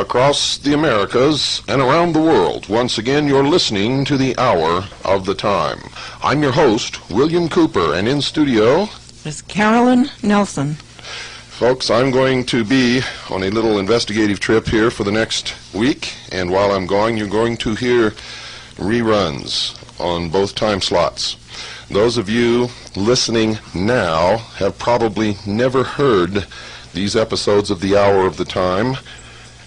across the Americas and around the world. Once again, you're listening to the Hour of the Time. I'm your host, William Cooper, and in studio is Carolyn Nelson. Folks, I'm going to be on a little investigative trip here for the next week, and while I'm going, you're going to hear reruns on both time slots. Those of you listening now have probably never heard these episodes of the Hour of the Time,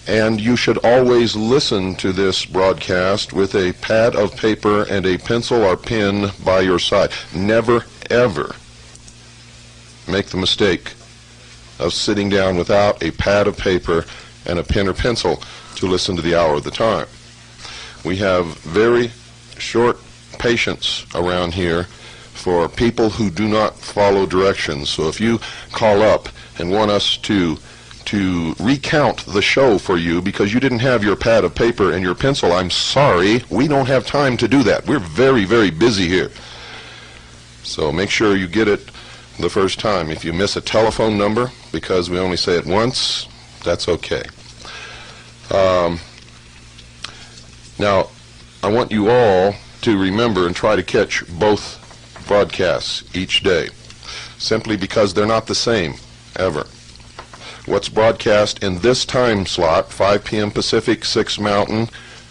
and you should always listen to this broadcast with a pad of paper and a pencil or pen by your side. Never, ever make the mistake of sitting down without a pad of paper and a pen or pencil to listen to the Hour of the Time. We have very short patience around here for people who do not follow directions. So if you call up and want us to recount the show for you because you didn't have your pad of paper and your pencil, I'm sorry, we don't have time to do that. We're very, very busy here. So make sure you get it the first time. If you miss a telephone number because we only say it once, that's okay. Now, I want you all to remember and try to catch both broadcasts each day, simply because they're not the same, ever. What's broadcast in this time slot, 5 p.m. Pacific, 6 Mountain,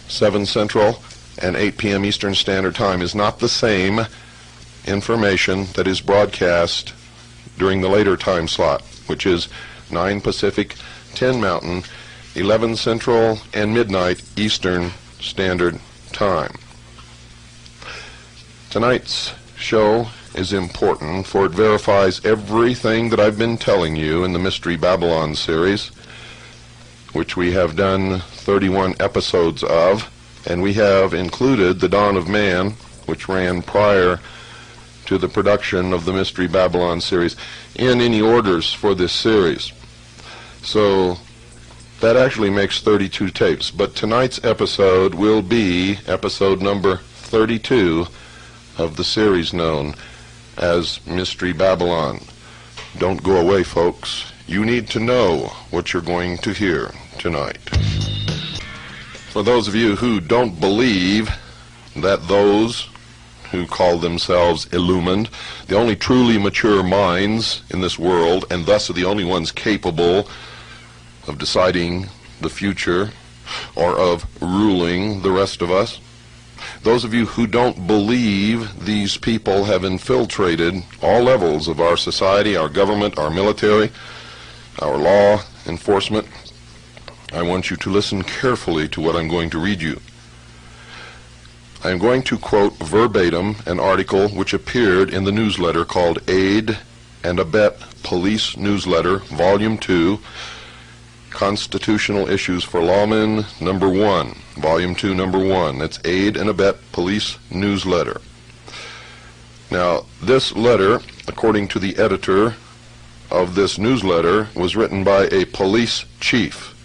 7 Central, and 8 p.m. Eastern Standard Time, is not the same information that is broadcast during the later time slot, which is 9 Pacific, 10 Mountain, 11 Central, and midnight Eastern Standard Time. Tonight's show is important, for it verifies everything that I've been telling you in the Mystery Babylon series, which we have done 31 episodes of, and we have included The Dawn of Man, which ran prior to the production of the Mystery Babylon series, in any orders for this series. So that actually makes 32 tapes, but tonight's episode will be episode number 32 of the series known as Mystery Babylon. Don't go away, folks. You need to know what you're going to hear tonight. For those of you who don't believe that those who call themselves illumined, the only truly mature minds in this world, and thus are the only ones capable of deciding the future or of ruling the rest of us, those of you who don't believe these people have infiltrated all levels of our society, our government, our military, our law enforcement, I want you to listen carefully to what I'm going to read you. I am going to quote verbatim an article which appeared in the newsletter called Aid and Abet Police Newsletter, Volume 2, Constitutional Issues for Lawmen, Number 1, Volume 2, Number 1. That's Aid and Abet Police Newsletter. Now, this letter, according to the editor of this newsletter, was written by a police chief.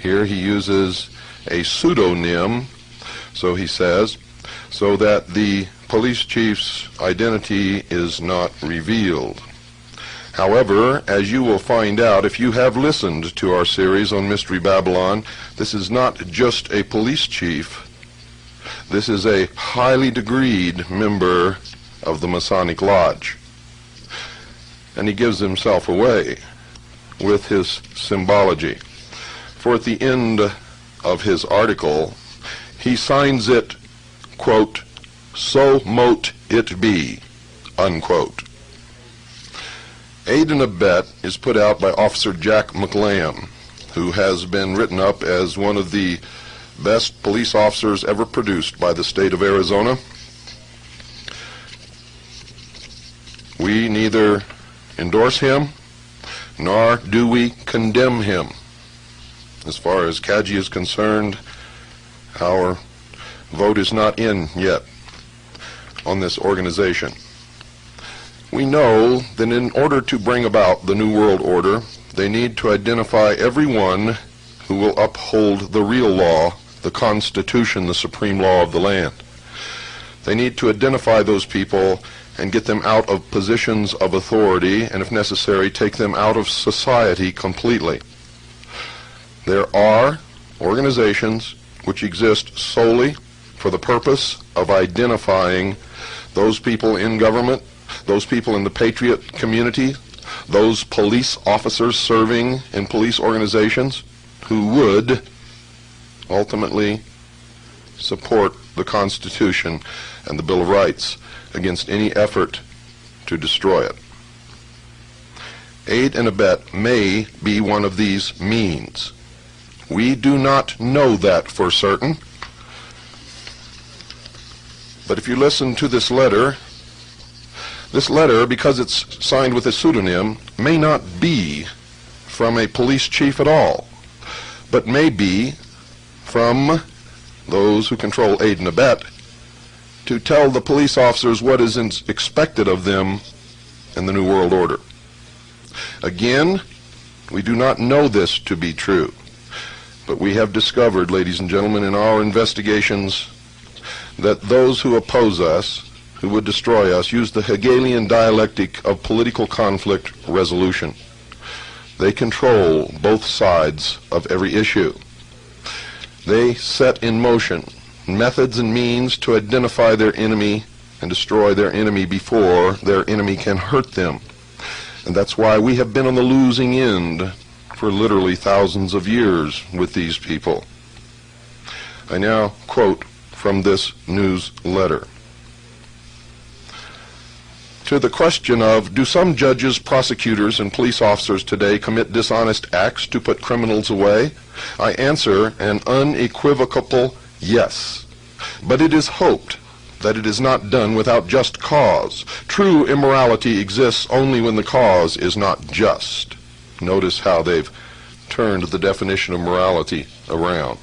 Here he uses a pseudonym, so he says, so that the police chief's identity is not revealed. However, as you will find out if you have listened to our series on Mystery Babylon, this is not just a police chief. This is a highly degreed member of the Masonic Lodge. And he gives himself away with his symbology. For at the end of his article, he signs it, quote, "So mote it be," unquote. Aid and Abet is put out by Officer Jack McLam, who has been written up as one of the best police officers ever produced by the state of Arizona. We neither endorse him nor do we condemn him. As far as CAGI is concerned, our vote is not in yet on this organization. We know that in order to bring about the New World Order, they need to identify everyone who will uphold the real law, the Constitution, the supreme law of the land. They need to identify those people and get them out of positions of authority, and if necessary, take them out of society completely. There are organizations which exist solely for the purpose of identifying those people in government, those people in the patriot community, those police officers serving in police organizations who would ultimately support the Constitution and the Bill of Rights against any effort to destroy it. Aid and abet may be one of these means. We do not know that for certain, but if you listen to this letter, because it's signed with a pseudonym, may not be from a police chief at all, but may be from those who control aid and abet to tell the police officers what is expected of them in the New World Order. Again, we do not know this to be true, but we have discovered, ladies and gentlemen, in our investigations that those who oppose us, who would destroy us, use the Hegelian dialectic of political conflict resolution. They control both sides of every issue. They set in motion methods and means to identify their enemy and destroy their enemy before their enemy can hurt them. And that's why we have been on the losing end for literally thousands of years with these people. I now quote from this newsletter. To the question of, do some judges, prosecutors, and police officers today commit dishonest acts to put criminals away? I answer an unequivocal yes. But it is hoped that it is not done without just cause. True immorality exists only when the cause is not just. Notice how they've turned the definition of morality around.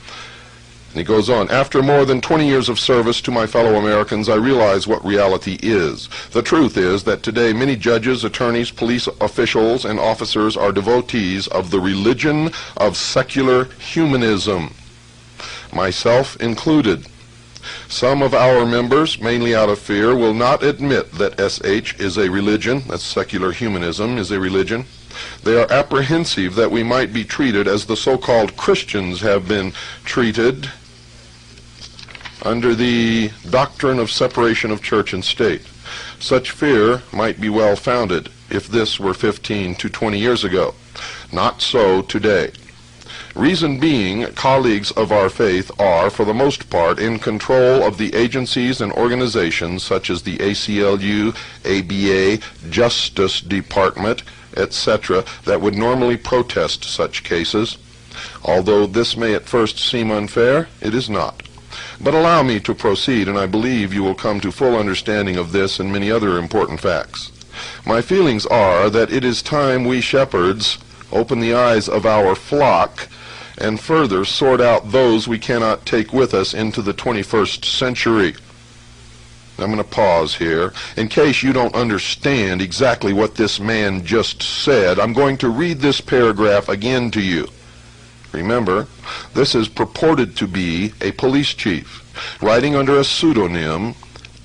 And he goes on, after more than 20 years of service to my fellow Americans, I realize what reality is. The truth is that today many judges, attorneys, police officials, and officers are devotees of the religion of secular humanism, myself included. Some of our members, mainly out of fear, will not admit that SH is a religion, that secular humanism is a religion. They are apprehensive that we might be treated as the so-called Christians have been treated under the doctrine of separation of church and state. Such fear might be well founded if this were 15 to 20 years ago. Not so today. Reason being, colleagues of our faith are, for the most part, in control of the agencies and organizations such as the ACLU, ABA, Justice Department, etc., that would normally protest such cases. Although this may at first seem unfair, it is not. But allow me to proceed, and I believe you will come to full understanding of this and many other important facts. My feelings are that it is time we shepherds open the eyes of our flock and further sort out those we cannot take with us into the 21st century. I'm going to pause here. In case you don't understand exactly what this man just said, I'm going to read this paragraph again to you. Remember, this is purported to be a police chief writing under a pseudonym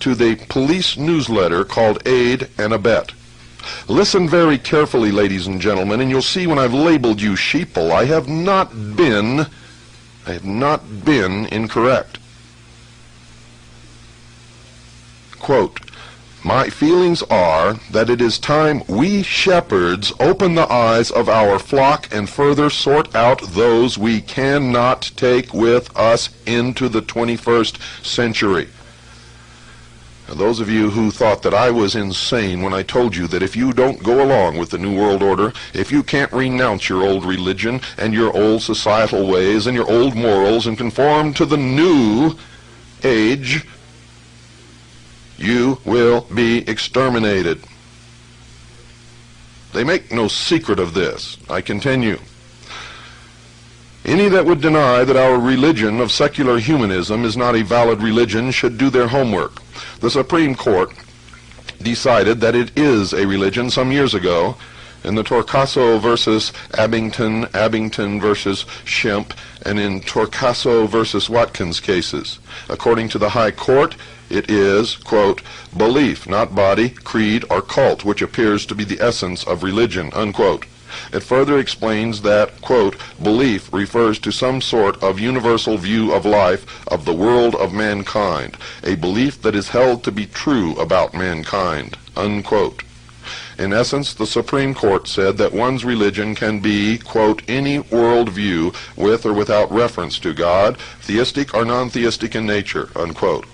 to the police newsletter called Aid and Abet. Listen very carefully, ladies and gentlemen, and you'll see when I've labeled you sheeple, I have not been incorrect. Quote, my feelings are that it is time we shepherds open the eyes of our flock and further sort out those we cannot take with us into the 21st century. Now, those of you who thought that I was insane when I told you that if you don't go along with the New World Order, if you can't renounce your old religion and your old societal ways and your old morals and conform to the new age, you will be exterminated. They make no secret of this. I continue. Any that would deny that our religion of secular humanism is not a valid religion should do their homework. The Supreme Court decided that it is a religion some years ago in the Torcaso versus Abington, Abington versus Shemp, and in Torcaso versus Watkins cases. According to the High Court, it is, quote, belief, not body, creed, or cult, which appears to be the essence of religion, unquote. It further explains that, quote, belief refers to some sort of universal view of life, of the world of mankind, a belief that is held to be true about mankind, unquote. In essence, the Supreme Court said that one's religion can be, quote, any worldview with or without reference to God, theistic or non-theistic in nature, unquote.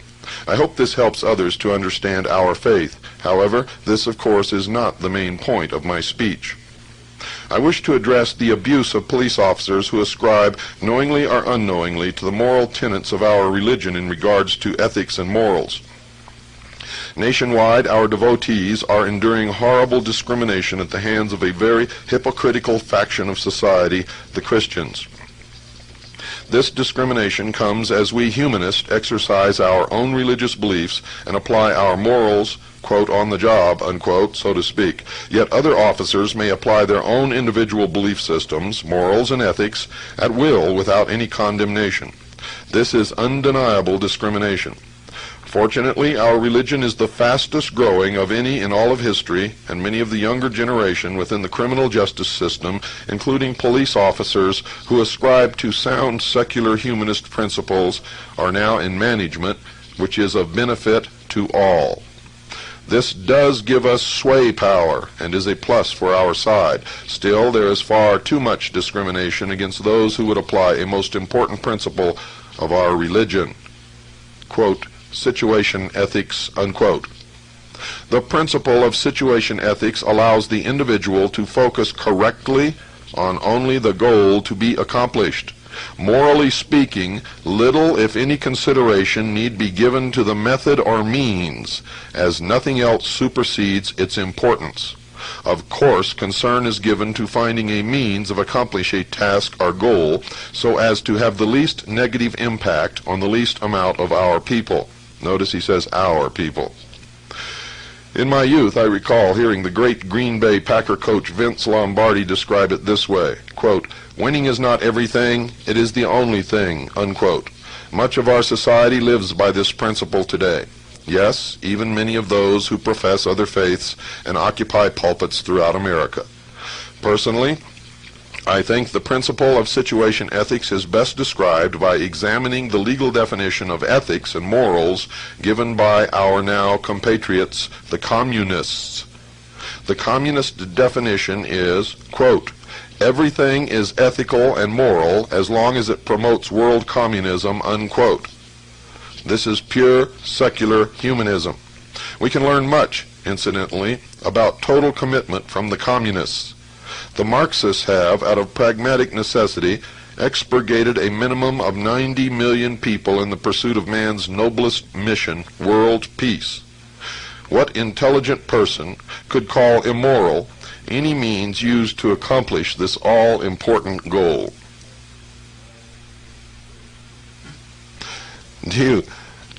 I hope this helps others to understand our faith. However, this of course is not the main point of my speech. I wish to address the abuse of police officers who ascribe, knowingly or unknowingly, to the moral tenets of our religion in regards to ethics and morals. Nationwide, our devotees are enduring horrible discrimination at the hands of a very hypocritical faction of society, the Christians. This discrimination comes as we humanists exercise our own religious beliefs and apply our morals, quote, on the job, unquote, so to speak. Yet other officers may apply their own individual belief systems, morals, and ethics at will without any condemnation. This is undeniable discrimination. Fortunately, our religion is the fastest growing of any in all of history, and many of the younger generation within the criminal justice system, including police officers who ascribe to sound secular humanist principles, are now in management, which is of benefit to all. This does give us sway power and is a plus for our side. Still, there is far too much discrimination against those who would apply a most important principle of our religion, quote, situation ethics, unquote. The principle of situation ethics allows the individual to focus correctly on only the goal to be accomplished. Morally speaking, little, if any, consideration need be given to the method or means, as nothing else supersedes its importance. Of course, concern is given to finding a means of accomplishing a task or goal so as to have the least negative impact on the least amount of our people. Notice he says our people. In my youth, I recall hearing the great Green Bay Packer coach Vince Lombardi describe it this way, quote, winning is not everything, it is the only thing, unquote. Much of our society lives by this principle today. Yes, even many of those who profess other faiths and occupy pulpits throughout America. Personally, I think the principle of situation ethics is best described by examining the legal definition of ethics and morals given by our now compatriots, the communists. The communist definition is, quote, everything is ethical and moral as long as it promotes world communism, unquote. This is pure secular humanism. We can learn much, incidentally, about total commitment from the communists. The Marxists have, out of pragmatic necessity, expurgated a minimum of 90 million people in the pursuit of man's noblest mission, world peace. What intelligent person could call immoral any means used to accomplish this all-important goal? Do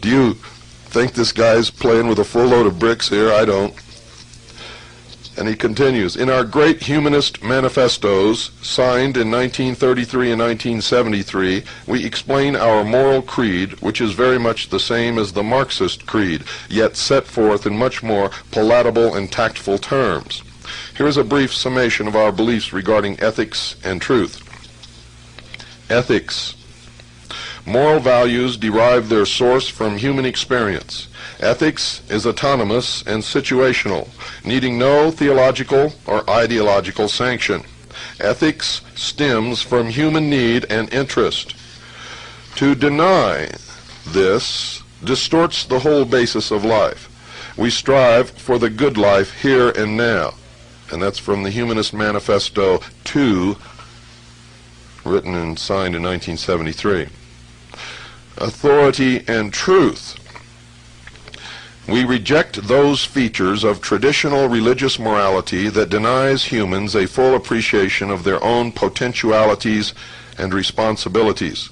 you think this guy's playing with a full load of bricks here? I don't. And he continues, in our great humanist manifestos, signed in 1933 and 1973, we explain our moral creed, which is very much the same as the Marxist creed, yet set forth in much more palatable and tactful terms. Here is a brief summation of our beliefs regarding ethics and truth. Ethics. Moral values derive their source from human experience. Ethics is autonomous and situational, needing no theological or ideological sanction. Ethics stems from human need and interest. To deny this distorts the whole basis of life. We strive for the good life here and now. And that's from the Humanist Manifesto 2, written and signed in 1973. Authority and truth. We reject those features of traditional religious morality that denies humans a full appreciation of their own potentialities and responsibilities.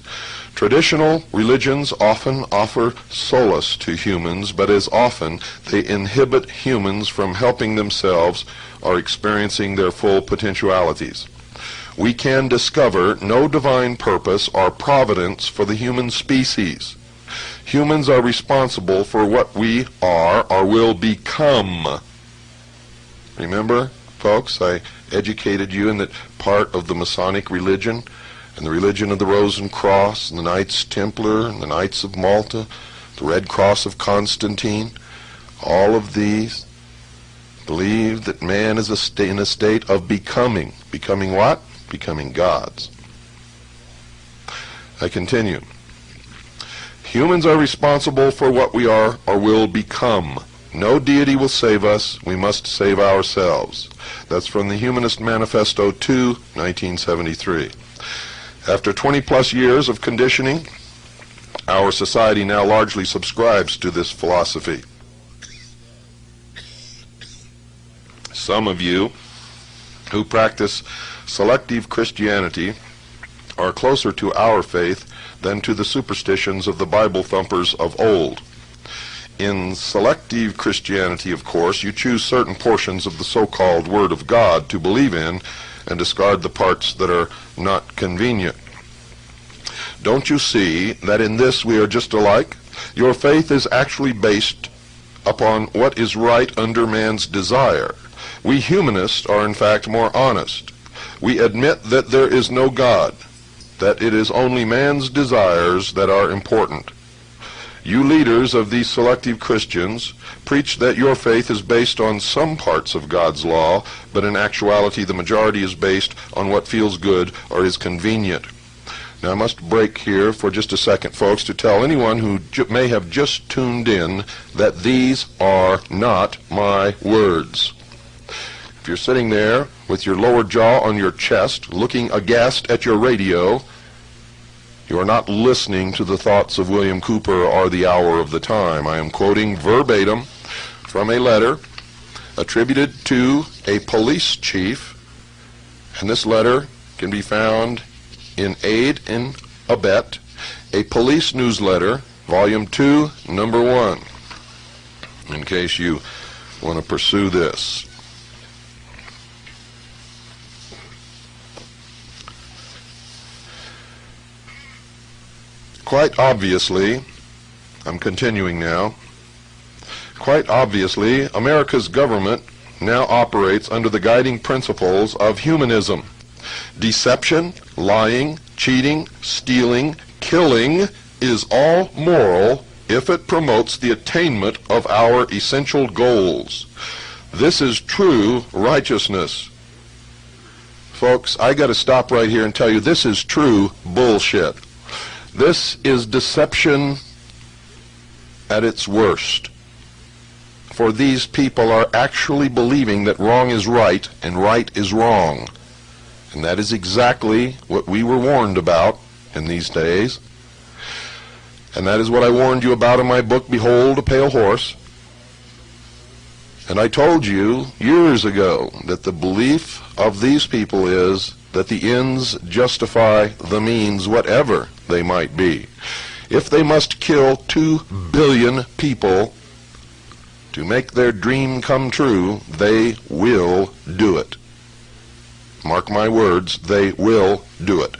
Traditional religions often offer solace to humans, but as often they inhibit humans from helping themselves or experiencing their full potentialities. We can discover no divine purpose or providence for the human species. Humans are responsible for what we are or will become. Remember, folks. I educated you in that part of the Masonic religion and the religion of the Rose and Cross and the Knights Templar and the Knights of Malta, the Red Cross of Constantine. All of these believe that man is in a state of becoming. Becoming what? Becoming gods. I continue. Humans are responsible for what we are or will become. No deity will save us. We must save ourselves. That's from the Humanist Manifesto 2, 1973. After 20-plus years of conditioning, our society now largely subscribes to this philosophy. Some of you who practice selective Christianity are closer to our faith than to the superstitions of the Bible thumpers of old. In selective Christianity, of course, you choose certain portions of the so-called Word of God to believe in and discard the parts that are not convenient. Don't you see that in this we are just alike? Your faith is actually based upon what is right under man's desire. We humanists are in fact more honest. We admit that there is no God, that it is only man's desires that are important. You leaders of these selective Christians preach that your faith is based on some parts of God's law, but in actuality the majority is based on what feels good or is convenient. Now I must break here for just a second, folks, to tell anyone who may have just tuned in that these are not my words. If you're sitting there with your lower jaw on your chest, looking aghast at your radio, you are not listening to the thoughts of William Cooper or the Hour of the Time. I am quoting verbatim from a letter attributed to a police chief, and this letter can be found in Aid in Abet, a police newsletter, Volume 2, Number 1, in case you want to pursue this. Quite obviously, I'm continuing now, quite obviously, America's government now operates under the guiding principles of humanism. Deception, lying, cheating, stealing, killing is all moral if it promotes the attainment of our essential goals. This is true righteousness. Folks, I got to stop right here and tell you this is true bullshit. This is deception at its worst. For these people are actually believing that wrong is right and right is wrong. And that is exactly what we were warned about in these days. And that is what I warned you about in my book, Behold a Pale Horse. And I told you years ago that the belief of these people is that the ends justify the means, whatever they might be. If they must kill 2 billion people to make their dream come true, they will do it. Mark my words, they will do it.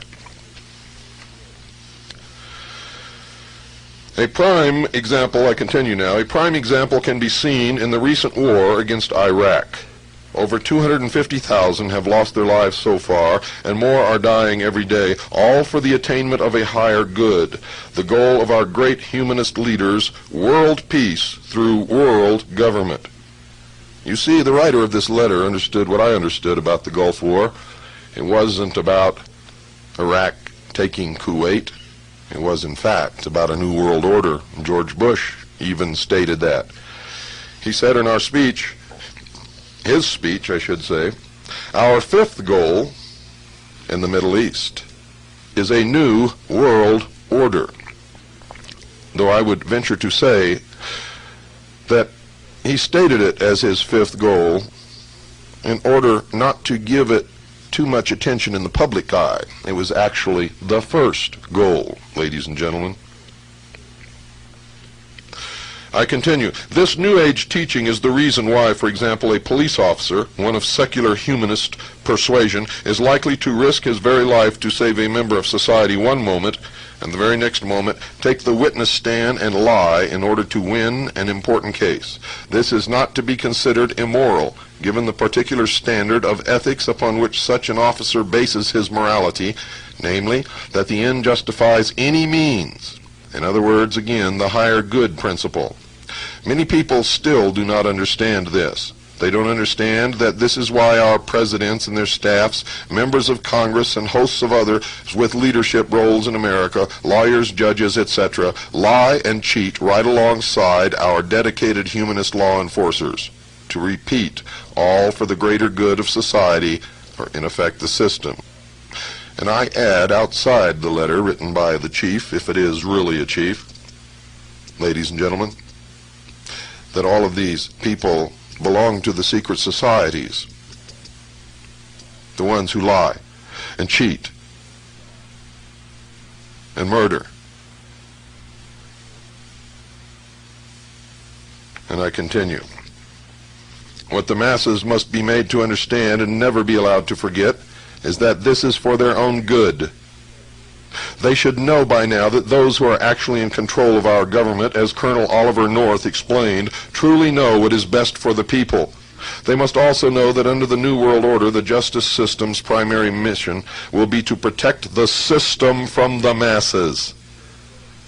A prime example, I continue now, a prime example can be seen in the recent war against Iraq. Over 250,000 have lost their lives so far, and more are dying every day, all for the attainment of a higher good, the goal of our great humanist leaders, world peace through world government. You see, the writer of this letter understood what I understood about the Gulf War. It wasn't about Iraq taking Kuwait. It was, in fact, about a new world order. George Bush even stated that. He said in our speech, his speech, I should say, our fifth goal in the Middle East is a new world order. Though I would venture to say that he stated it as his fifth goal in order not to give it too much attention in the public eye. It was actually the first goal, ladies and gentlemen. I continue. This New Age teaching is the reason why, for example, a police officer, one of secular humanist persuasion, is likely to risk his very life to save a member of society one moment, and the very next moment take the witness stand and lie in order to win an important case. This is not to be considered immoral, given the particular standard of ethics upon which such an officer bases his morality, namely, that the end justifies any means. In other words, again, the higher good principle. Many people still do not understand this. They don't understand that this is why our presidents and their staffs, members of Congress, and hosts of others with leadership roles in America, lawyers, judges, etc., lie and cheat right alongside our dedicated humanist law enforcers. To repeat, all for the greater good of society, or in effect the system. And I add outside the letter written by the chief, if it is really a chief, ladies and gentlemen, that all of these people belong to the secret societies, the ones who lie and cheat and murder. And I continue. What the masses must be made to understand and never be allowed to forget is that this is for their own good. They should know by now that those who are actually in control of our government, as Colonel Oliver North explained, truly know what is best for the people. They must also know that under the New World Order, the justice system's primary mission will be to protect the system from the masses.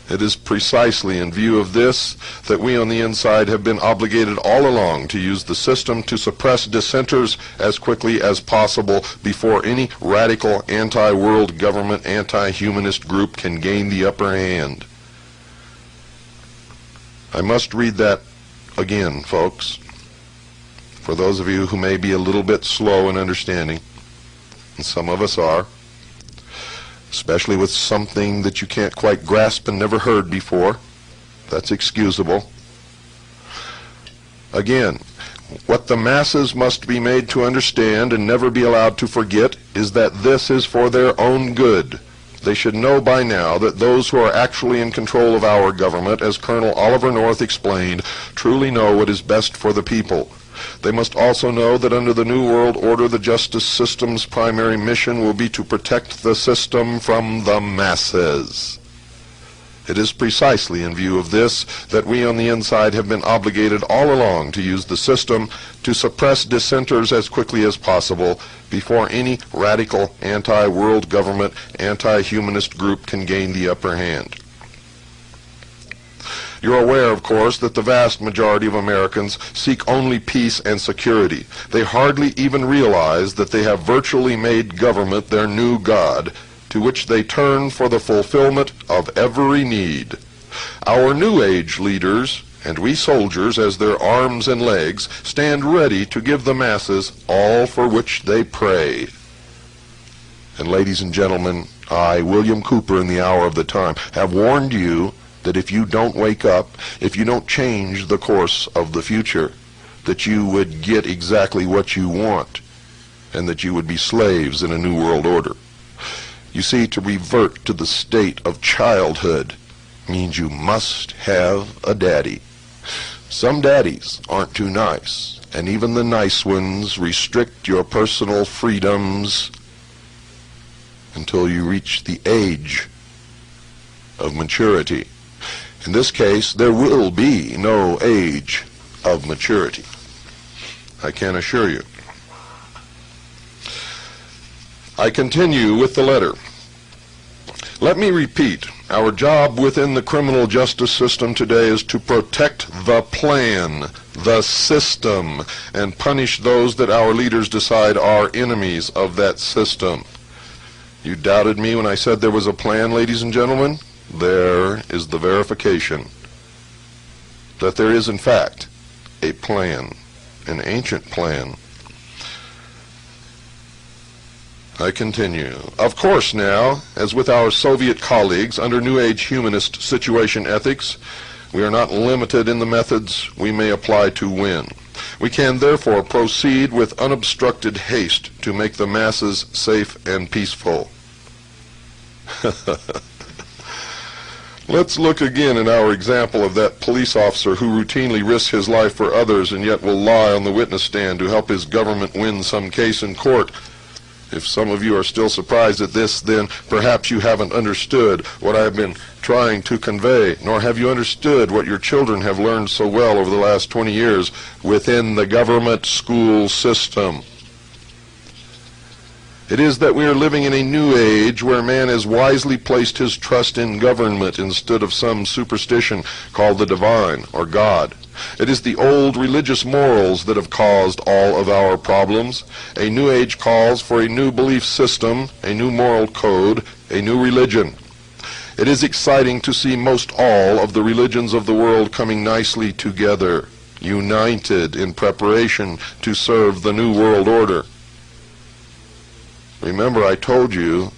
It is precisely in view of this that we on the inside have been obligated all along to use the system to suppress dissenters as quickly as possible before any radical anti-world government, anti-humanist group can gain the upper hand. I must read that again, folks, for those of you who may be a little bit slow in understanding, and some of us are, especially with something that you can't quite grasp and never heard before. That's excusable. Again, what the masses must be made to understand and never be allowed to forget is that this is for their own good. They should know by now that those who are actually in control of our government, as Colonel Oliver North explained, truly know what is best for the people. They must also know that under the New World Order, the justice system's primary mission will be to protect the system from the masses. It is precisely in view of this that we on the inside have been obligated all along to use the system to suppress dissenters as quickly as possible before any radical anti-world government, anti-humanist group can gain the upper hand. You're aware, of course, that the vast majority of Americans seek only peace and security. They hardly even realize that they have virtually made government their new god, to which they turn for the fulfillment of every need. Our New Age leaders, and we soldiers as their arms and legs, stand ready to give the masses all for which they pray. And ladies and gentlemen, I, William Cooper, in the hour of the time, have warned you that if you don't wake up, if you don't change the course of the future, that you would get exactly what you want, and that you would be slaves in a new world order. You see, to revert to the state of childhood means you must have a daddy. Some daddies aren't too nice, and even the nice ones restrict your personal freedoms until you reach the age of maturity. In this case, there will be no age of maturity, I can assure you. I continue with the letter. Let me repeat, our job within the criminal justice system today is to protect the plan, the system, and punish those that our leaders decide are enemies of that system. You doubted me when I said there was a plan, ladies and gentlemen? There is the verification that there is, in fact, a plan, an ancient plan. I continue. Of course now, as with our Soviet colleagues under New Age humanist situation ethics, we are not limited in the methods we may apply to win. We can therefore proceed with unobstructed haste to make the masses safe and peaceful. Let's look again at our example of that police officer who routinely risks his life for others and yet will lie on the witness stand to help his government win some case in court. If some of you are still surprised at this, then perhaps you haven't understood what I have been trying to convey, nor have you understood what your children have learned so well over the last 20 years within the government school system. It is that we are living in a new age where man has wisely placed his trust in government instead of some superstition called the divine or God. It is the old religious morals that have caused all of our problems. A new age calls for a new belief system, a new moral code, a new religion. It is exciting to see most all of the religions of the world coming nicely together, united in preparation to serve the new world order. Remember, I told you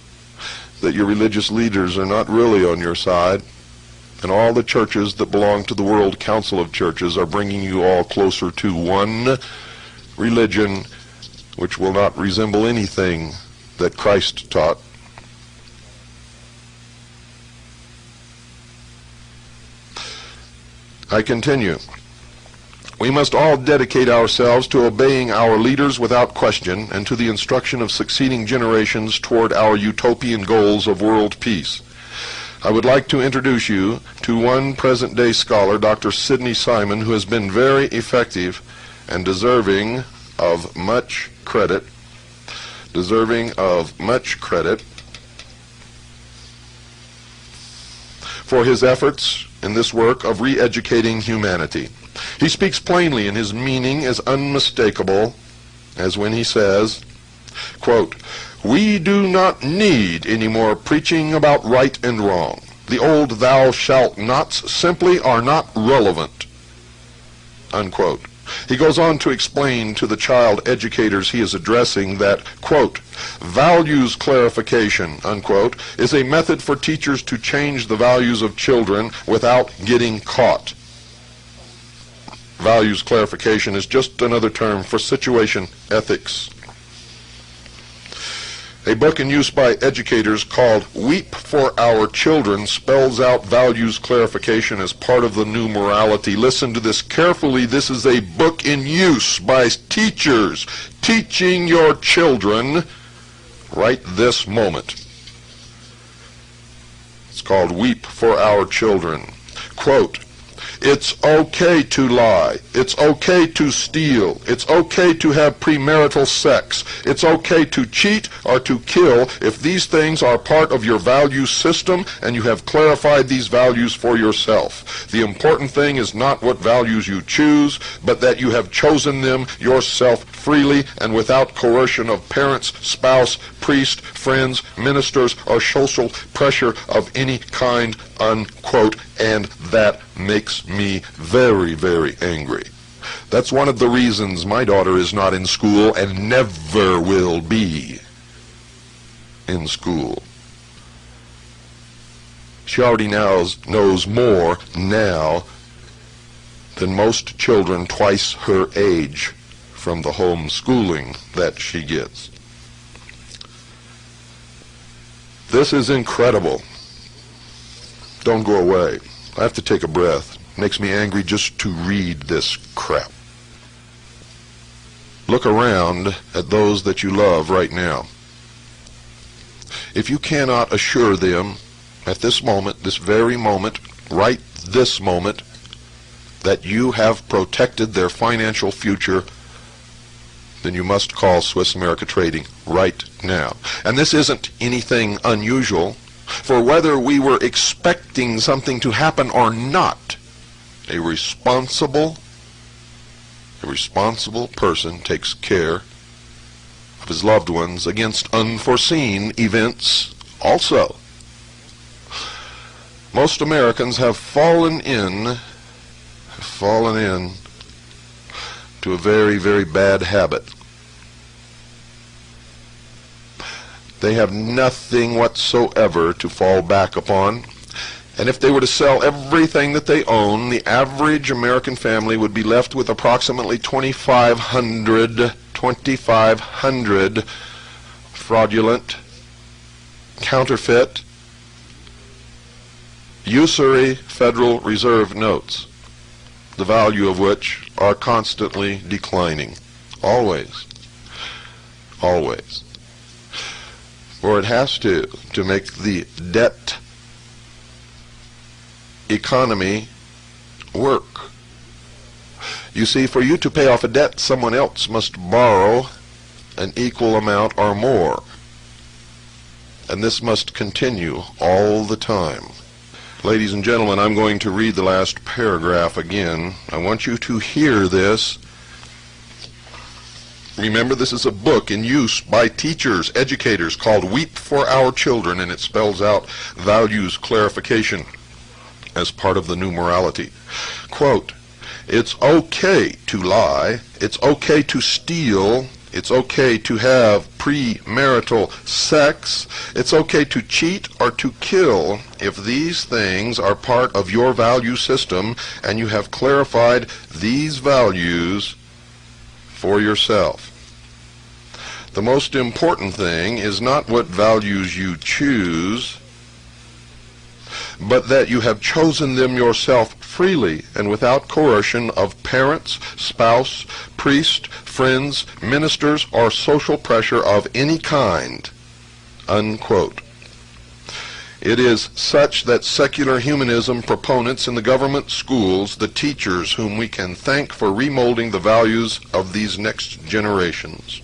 that your religious leaders are not really on your side, and all the churches that belong to the World Council of Churches are bringing you all closer to one religion which will not resemble anything that Christ taught. I continue. We must all dedicate ourselves to obeying our leaders without question and to the instruction of succeeding generations toward our utopian goals of world peace. I would like to introduce you to one present-day scholar, Dr. Sidney Simon, who has been very effective and deserving of much credit, for his efforts in this work of re-educating humanity. He speaks plainly, and his meaning is unmistakable, as when he says, quote, "We do not need any more preaching about right and wrong. The old thou shalt nots simply are not relevant," unquote. He goes on to explain to the child educators he is addressing that, quote, "Values clarification," unquote, is a method for teachers to change the values of children without getting caught. Values clarification is just another term for situation ethics. A book in use by educators called Weep for Our Children spells out values clarification as part of the new morality. Listen to this carefully. This is a book in use by teachers teaching your children right this moment. It's called Weep for Our Children. Quote, "It's okay to lie. It's okay to steal. It's okay to have premarital sex. It's okay to cheat or to kill if these things are part of your value system and you have clarified these values for yourself. The important thing is not what values you choose, but that you have chosen them yourself freely and without coercion of parents, spouse, priest, friends, ministers, or social pressure of any kind," unquote, and that makes me very, very angry. That's one of the reasons my daughter is not in school and never will be in school. She already knows more now than most children twice her age from the home schooling that she gets. This is incredible. Don't go away. I have to take a breath. It makes me angry just to read this crap. Look around at those that you love right now. If you cannot assure them at this moment, this very moment, right this moment, that you have protected their financial future, then you must call Swiss America Trading right now. And this isn't anything unusual. For whether we were expecting something to happen or not, a responsible person takes care of his loved ones against unforeseen events also. Most Americans have fallen in to a very, very bad habit. They have nothing whatsoever to fall back upon. And if they were to sell everything that they own, the average American family would be left with approximately 2,500 fraudulent, counterfeit, usury Federal Reserve notes, the value of which are constantly declining. Always. Always. For it has to make the debt economy work. You see, for you to pay off a debt, someone else must borrow an equal amount or more. And this must continue all the time. Ladies and gentlemen, I'm going to read the last paragraph again. I want you to hear this. Remember, this is a book in use by teachers, educators, called Weep for Our Children, and it spells out values clarification as part of the new morality. Quote, "It's okay to lie, it's okay to steal, it's okay to have premarital sex, it's okay to cheat or to kill if these things are part of your value system and you have clarified these values for yourself. The most important thing is not what values you choose, but that you have chosen them yourself freely and without coercion of parents, spouse, priest, friends, ministers, or social pressure of any kind." Unquote. It is such that secular humanism proponents in the government schools, the teachers whom we can thank for remolding the values of these next generations.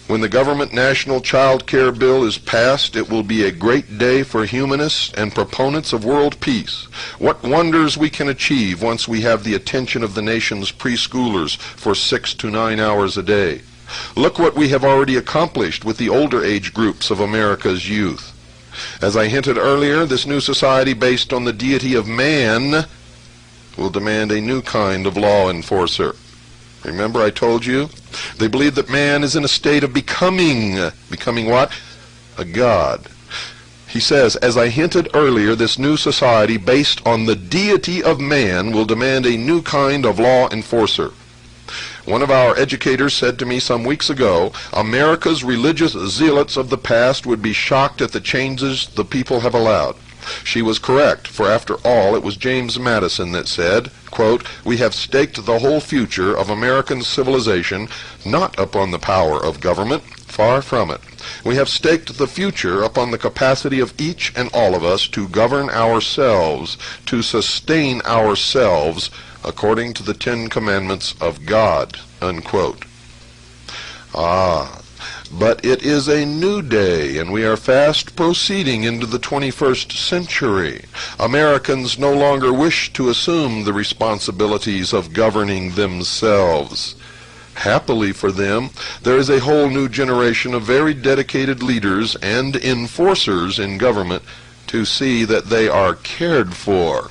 When the government national child care bill is passed, it will be a great day for humanists and proponents of world peace. What wonders we can achieve once we have the attention of the nation's preschoolers for 6 to 9 hours a day. Look what we have already accomplished with the older age groups of America's youth. As I hinted earlier, this new society based on the deity of man will demand a new kind of law enforcer. Remember I told you? They believe that man is in a state of becoming. Becoming what? A god. He says, as I hinted earlier, this new society based on the deity of man will demand a new kind of law enforcer. One of our educators said to me some weeks ago, America's religious zealots of the past would be shocked at the changes the people have allowed. She was correct, for after all, it was James Madison that said, quote, "We have staked the whole future of American civilization not upon the power of government, far from it. We have staked the future upon the capacity of each and all of us to govern ourselves, to sustain ourselves according to the 10 Commandments of God," unquote. But it is a new day, and we are fast proceeding into the 21st century. Americans no longer wish to assume the responsibilities of governing themselves. Happily for them, there is a whole new generation of very dedicated leaders and enforcers in government to see that they are cared for.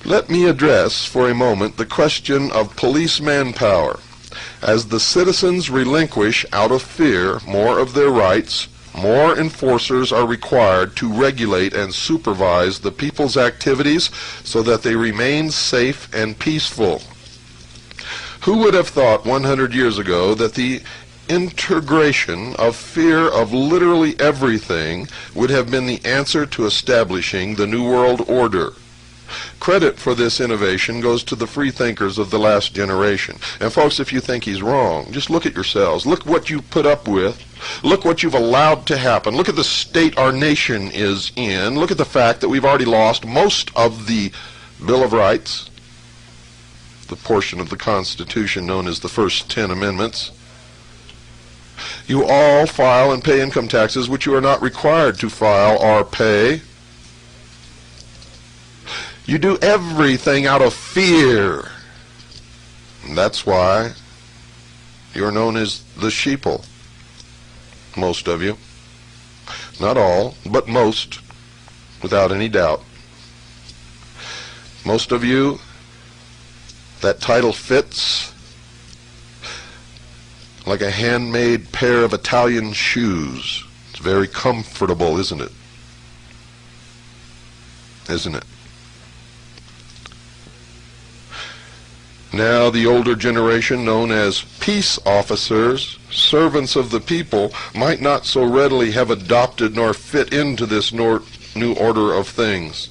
Let me address for a moment the question of police manpower. As the citizens relinquish out of fear more of their rights, more enforcers are required to regulate and supervise the people's activities so that they remain safe and peaceful. Who would have thought 100 years ago that the integration of fear of literally everything would have been the answer to establishing the New World Order? Credit for this innovation goes to the free thinkers of the last generation. And folks, if you think he's wrong, just look at yourselves. Look what you put up with. Look what you've allowed to happen. Look at the state our nation is in. Look at the fact that we've already lost most of the Bill of Rights, the portion of the Constitution known as the first 10 Amendments. You all file and pay income taxes which you are not required to file or pay. You do everything out of fear. And that's why you're known as the sheeple. Most of you. Not all, but most, without any doubt. Most of you, that title fits like a handmade pair of Italian shoes. It's very comfortable, isn't it? Isn't it? Now the older generation, known as peace officers, servants of the people, might not so readily have adopted nor fit into this new order of things.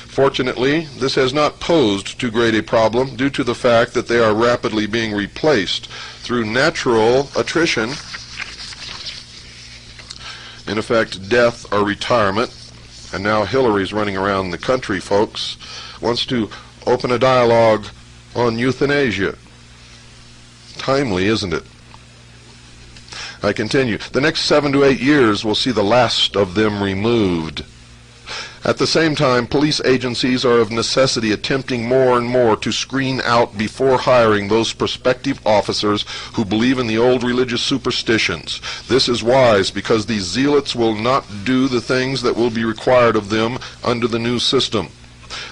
Fortunately, this has not posed too great a problem due to the fact that they are rapidly being replaced through natural attrition, in effect death or retirement. And now Hillary's running around the country, folks, wants to open a dialogue on euthanasia. Timely, isn't it? I continue. The next 7 to 8 years will see the last of them removed. At the same time, police agencies are of necessity attempting more and more to screen out before hiring those prospective officers who believe in the old religious superstitions. This is wise because these zealots will not do the things that will be required of them under the new system.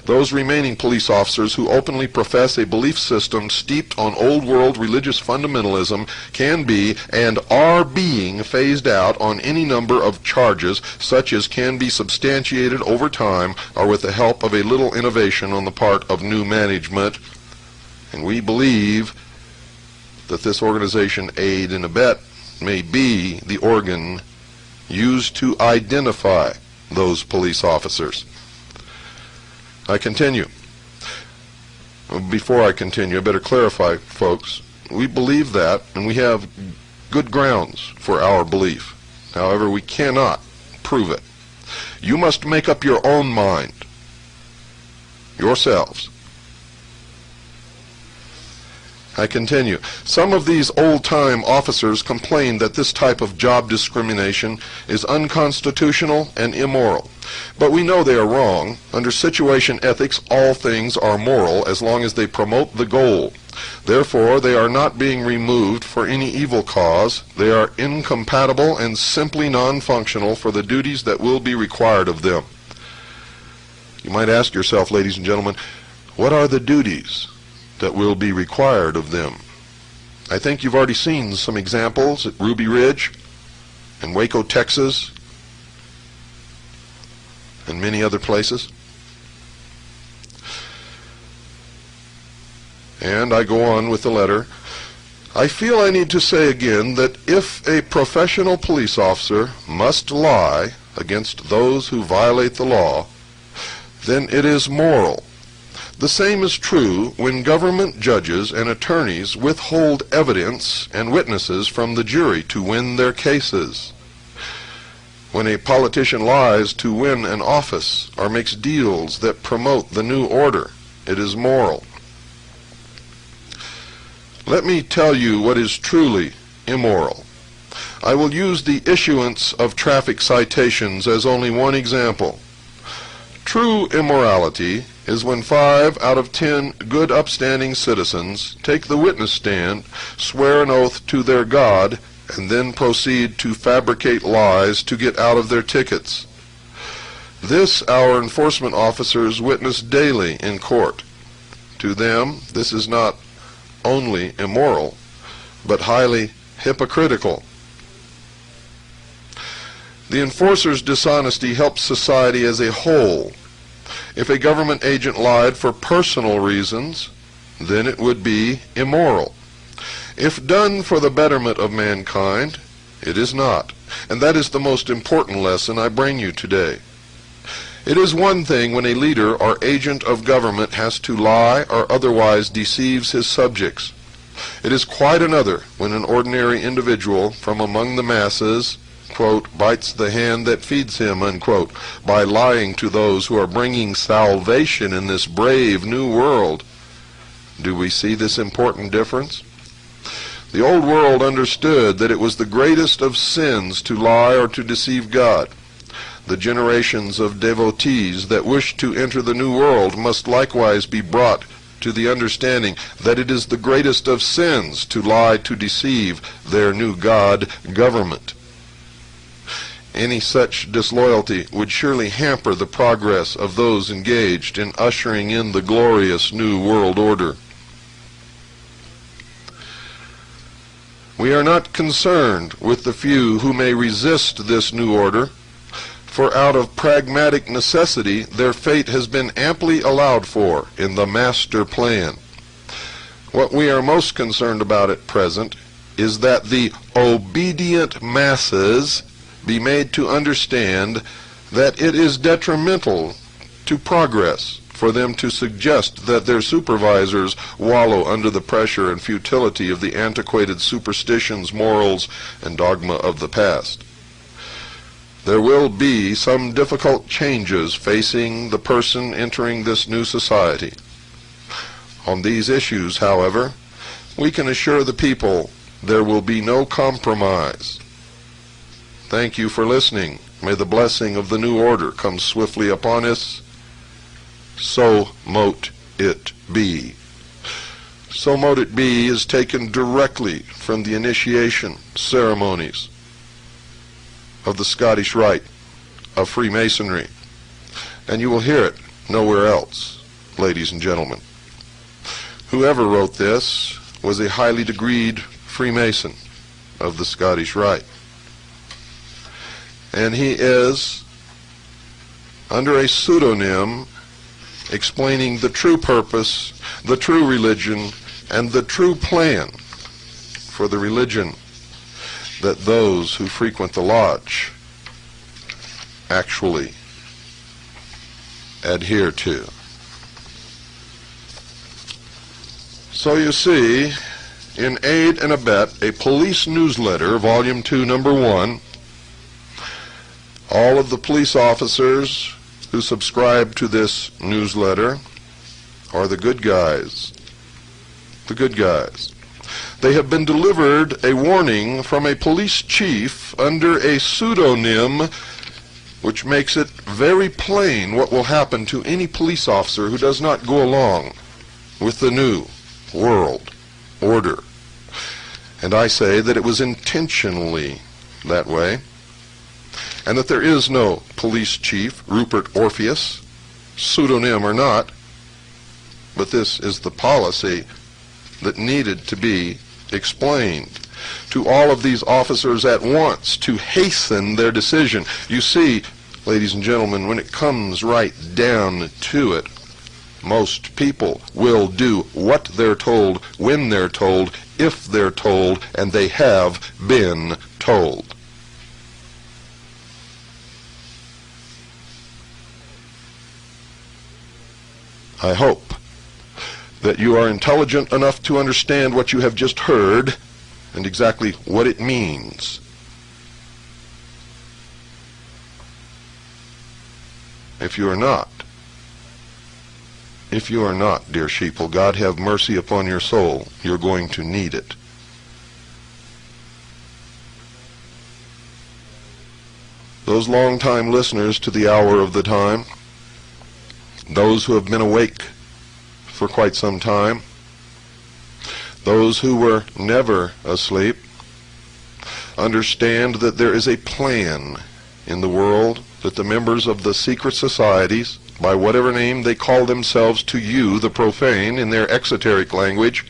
Those remaining police officers who openly profess a belief system steeped on old world religious fundamentalism can be and are being phased out on any number of charges such as can be substantiated over time or with the help of a little innovation on the part of new management. And we believe that this organization, Aid and Abet, may be the organ used to identify those police officers. I continue. Before I continue, I better clarify, folks. We believe that, and we have good grounds for our belief. However, we cannot prove it. You must make up your own mind, yourselves. I continue. Some of these old-time officers complain that this type of job discrimination is unconstitutional and immoral. But we know they are wrong. Under situation ethics, all things are moral as long as they promote the goal. Therefore, they are not being removed for any evil cause. They are incompatible and simply non-functional for the duties that will be required of them. You might ask yourself, ladies and gentlemen, what are the duties that will be required of them? I think you've already seen some examples at Ruby Ridge and Waco, Texas, and many other places. And I go on with the letter. I feel I need to say again that if a professional police officer must lie against those who violate the law, then it is moral. The same is true when government judges and attorneys withhold evidence and witnesses from the jury to win their cases. When a politician lies to win an office or makes deals that promote the new order, it is moral. Let me tell you what is truly immoral. I will use the issuance of traffic citations as only one example. True immorality is when 5 out of 10 good upstanding citizens take the witness stand, swear an oath to their God, and then proceed to fabricate lies to get out of their tickets. This our enforcement officers witness daily in court. To them, this is not only immoral, but highly hypocritical. The enforcer's dishonesty helps society as a whole. If a government agent lied for personal reasons, then it would be immoral. If done for the betterment of mankind, it is not. And that is the most important lesson I bring you today. It is one thing when a leader or agent of government has to lie or otherwise deceives his subjects. It is quite another when an ordinary individual from among the masses, quote, bites the hand that feeds him, unquote, by lying to those who are bringing salvation in this brave new world. Do we see this important difference? The old world understood that it was the greatest of sins to lie or to deceive God. The generations of devotees that wish to enter the new world must likewise be brought to the understanding that it is the greatest of sins to lie to deceive their new God government. Any such disloyalty would surely hamper the progress of those engaged in ushering in the glorious new world order. We are not concerned with the few who may resist this new order, for out of pragmatic necessity their fate has been amply allowed for in the master plan. What we are most concerned about at present is that the obedient masses be made to understand that it is detrimental to progress for them to suggest that their supervisors wallow under the pressure and futility of the antiquated superstitions, morals, and dogma of the past. There will be some difficult changes facing the person entering this new society. On these issues, however, we can assure the people there will be no compromise. Thank you for listening. May the blessing of the new order come swiftly upon us. So mote it be. So mote it be is taken directly from the initiation ceremonies of the Scottish Rite of Freemasonry, and you will hear it nowhere else, ladies and gentlemen. Whoever wrote this was a highly degreed Freemason of the Scottish Rite, and he is, under a pseudonym, explaining the true purpose, the true religion, and the true plan for the religion that those who frequent the lodge actually adhere to. So you see, in Aid and Abet, a police newsletter, Volume 2, Number 1, all of the police officers who subscribe to this newsletter are the good guys. The good guys. They have been delivered a warning from a police chief under a pseudonym which makes it very plain what will happen to any police officer who does not go along with the new world order. And I say that it was intentionally that way, and that there is no police chief, Rupert Orpheus, pseudonym or not, but this is the policy that needed to be explained to all of these officers at once to hasten their decision. You see, ladies and gentlemen, when it comes right down to it, most people will do what they're told, when they're told, if they're told, and they have been told. I hope that you are intelligent enough to understand what you have just heard and exactly what it means. If you are not, dear sheeple, God have mercy upon your soul. You're going to need it. Those long-time listeners to the hour of the time, those who have been awake for quite some time, those who were never asleep, understand that there is a plan in the world that the members of the secret societies, by whatever name they call themselves to you, the profane, in their exoteric language,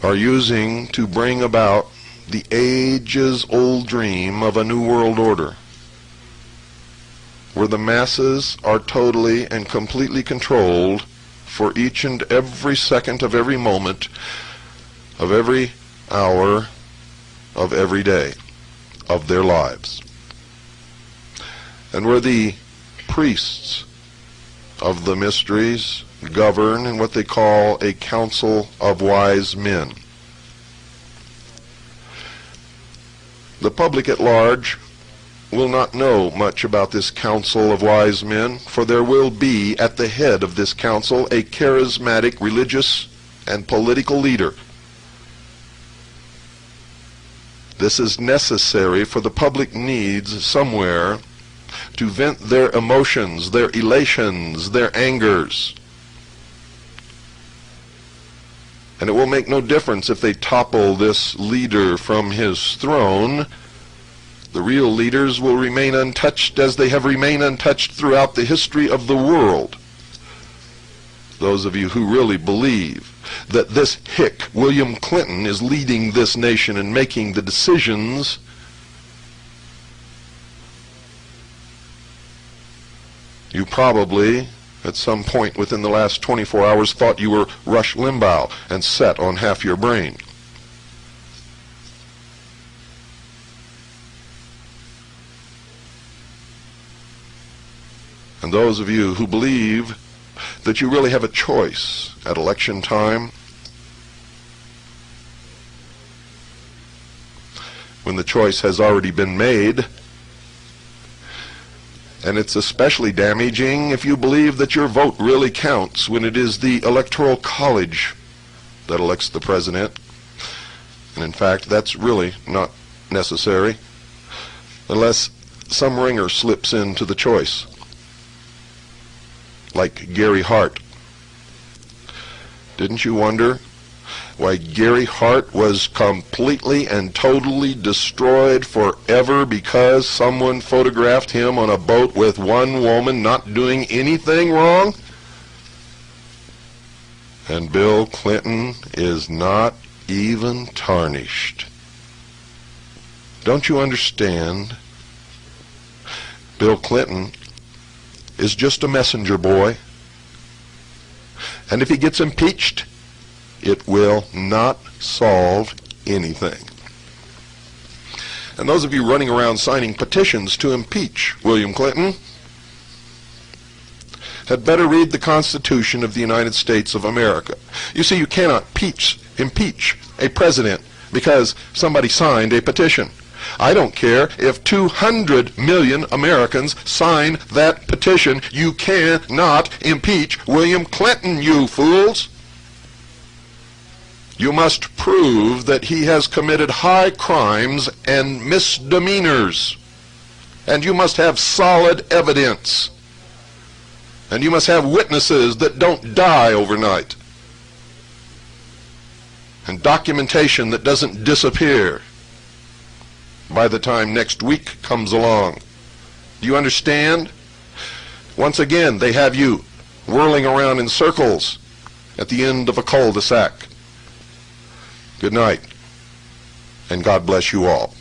are using to bring about the ages-old dream of a new world order, where the masses are totally and completely controlled for each and every second of every moment, of every hour, of every day of their lives. And where the priests of the mysteries govern in what they call a council of wise men. The public at large will not know much about this council of wise men, for there will be at the head of this council a charismatic religious and political leader. This is necessary, for the public needs somewhere to vent their emotions, their elations, their angers. And it will make no difference if they topple this leader from his throne. The real leaders will remain untouched as they have remained untouched throughout the history of the world. Those of you who really believe that this hick, William Clinton, is leading this nation and making the decisions, you probably at some point within the last 24 hours thought you were Rush Limbaugh and set on half your brain. And those of you who believe that you really have a choice at election time, when the choice has already been made, and it's especially damaging if you believe that your vote really counts when it is the Electoral College that elects the president. And in fact, that's really not necessary unless some ringer slips into the choice, like Gary Hart. Didn't you wonder why Gary Hart was completely and totally destroyed forever because someone photographed him on a boat with one woman not doing anything wrong? And Bill Clinton is not even tarnished. Don't you understand? Bill Clinton is just a messenger boy. And if he gets impeached, it will not solve anything. And those of you running around signing petitions to impeach William Clinton had better read the Constitution of the United States of America. You see, you cannot impeach a president because somebody signed a petition. I don't care if 200 million Americans sign that petition. You cannot impeach William Clinton, you fools. You must prove that he has committed high crimes and misdemeanors. And you must have solid evidence. And you must have witnesses that don't die overnight. And documentation that doesn't disappear by the time next week comes along. Do you understand? Once again, they have you whirling around in circles at the end of a cul-de-sac. Good night, and God bless you all.